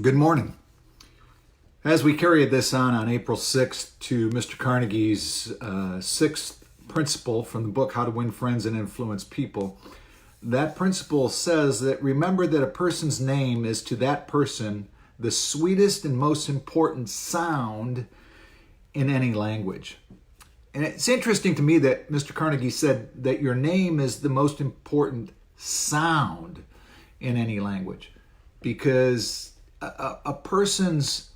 Good morning. As we carried this on April 6th to Mr. Carnegie's sixth principle from the book, How to Win Friends and Influence People, that principle says that remember that a person's name is to that person the sweetest and most important sound in any language. And it's interesting to me that Mr. Carnegie said that your name is the most important sound in any language, because a person's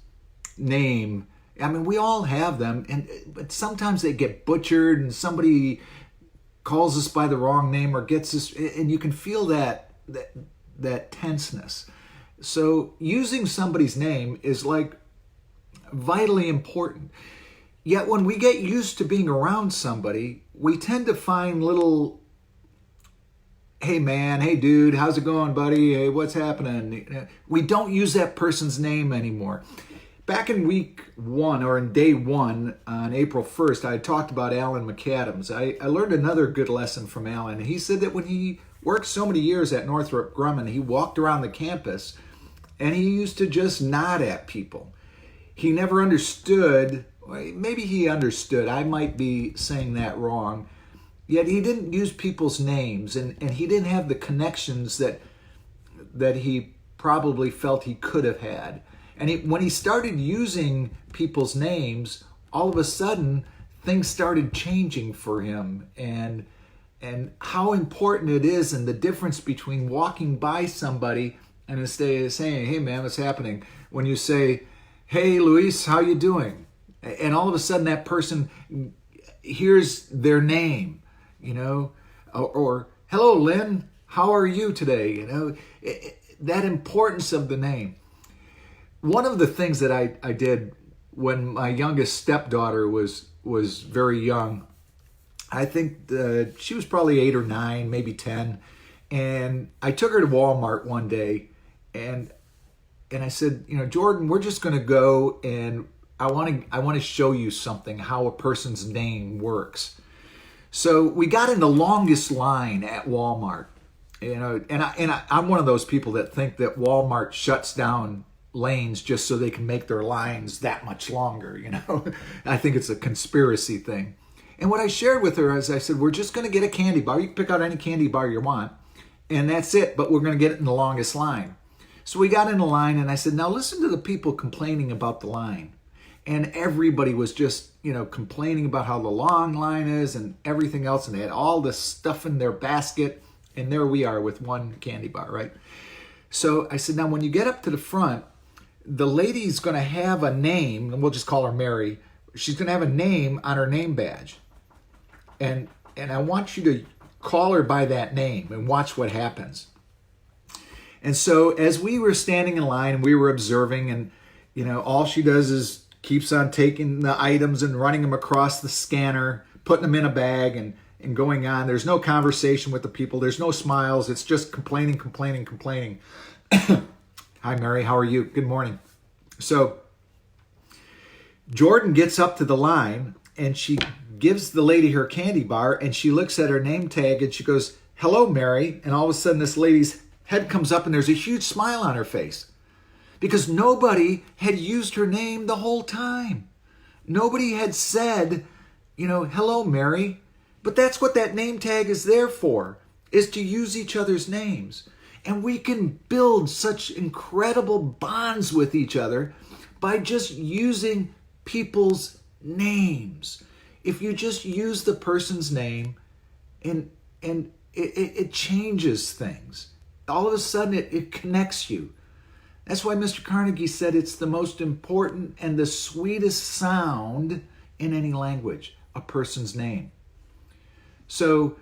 name, I mean, we all have them, but sometimes they get butchered and somebody calls us by the wrong name or gets us, and you can feel that tenseness. So using somebody's name is like vitally important. Yet when we get used to being around somebody, we tend to find little, hey man, hey dude, how's it going, buddy? Hey, what's happening? We don't use that person's name anymore. Back in week one, or in day one, on April 1st, I talked about Alan McAdams. I learned another good lesson from Alan. He said that when he worked so many years at Northrop Grumman, he walked around the campus and he used to just nod at people. He never understood, maybe he understood, I might be saying that wrong, yet he didn't use people's names, and he didn't have the connections that he probably felt he could have had. And when he started using people's names, all of a sudden things started changing for him, and how important it is, and the difference between walking by somebody and instead of saying, hey man, what's happening? When you say, hey Luis, how you doing? And all of a sudden that person hears their name, or hello Lynn, how are you today? That importance of the name. One of the things that I did when my youngest stepdaughter was very young, I think she was probably 8 or 9, maybe 10, and I took her to Walmart one day, and I said, Jordan, we're just going to go, and I want to show you something, how a person's name works. So we got in the longest line at Walmart, and I'm one of those people that think that Walmart shuts down lanes just so they can make their lines that much longer. I think it's a conspiracy thing. And what I shared with her is I said, we're just going to get a candy bar. You can pick out any candy bar you want, and that's it, but we're going to get it in the longest line. So we got in the line, and I said, now listen to the people complaining about the line. And everybody was just, complaining about how the long line is and everything else. And they had all this stuff in their basket. And there we are with one candy bar, right? So I said, now when you get up to the front, the lady's going to have a name, and we'll just call her Mary. She's going to have a name on her name badge. And I want you to call her by that name and watch what happens. And so as we were standing in line and we were observing, and, all she does is keeps on taking the items and running them across the scanner, putting them in a bag and going on. There's no conversation with the people. There's no smiles. It's just complaining. Hi, Mary. How are you? Good morning. So Jordan gets up to the line and she gives the lady her candy bar, and she looks at her name tag and she goes, hello, Mary. And all of a sudden this lady's head comes up and there's a huge smile on her face, because nobody had used her name the whole time. Nobody had said, hello, Mary. But that's what that name tag is there for, is to use each other's names. And we can build such incredible bonds with each other by just using people's names. If you just use the person's name, and it changes things. All of a sudden it connects you. That's why Mr. Carnegie said it's the most important and the sweetest sound in any language, a person's name. So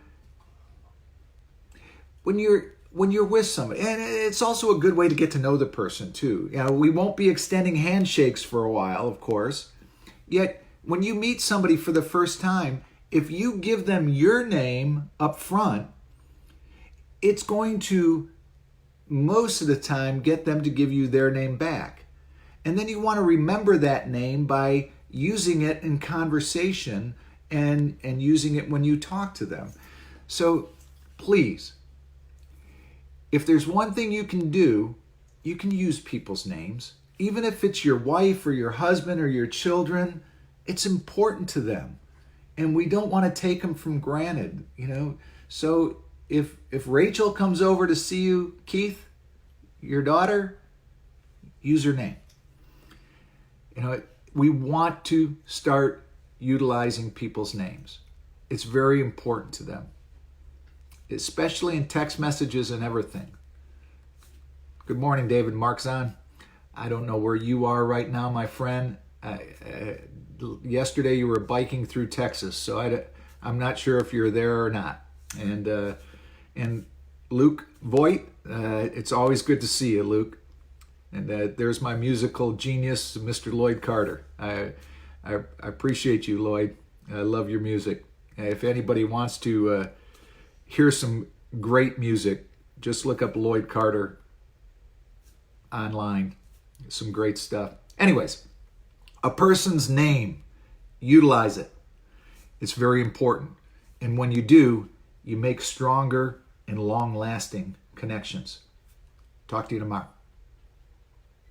when you're with somebody, and it's also a good way to get to know the person too. We won't be extending handshakes for a while, of course. Yet when you meet somebody for the first time, if you give them your name up front, it's going to most of the time get them to give you their name back. And then you want to remember that name by using it in conversation and using it when you talk to them. So please, if there's one thing you can do you can use people's names. Even if it's your wife or your husband or your children, it's important to them. And we don't want to take them for granted, So if Rachel comes over to see you, Keith, your daughter, use her name. We want to start utilizing people's names. It's very important to them, especially in text messages and everything. Good morning, David Markzon. I don't know where you are right now, my friend. Yesterday you were biking through Texas, so I'm not sure if you're there or not. And Luke Voigt, it's always good to see you, Luke. And there's my musical genius, Mr. Lloyd Carter. I appreciate you, Lloyd. I love your music. If anybody wants to hear some great music, just look up Lloyd Carter online. Some great stuff. Anyways, a person's name, utilize it. It's very important. And when you do, you make stronger and long-lasting connections. Talk to you tomorrow.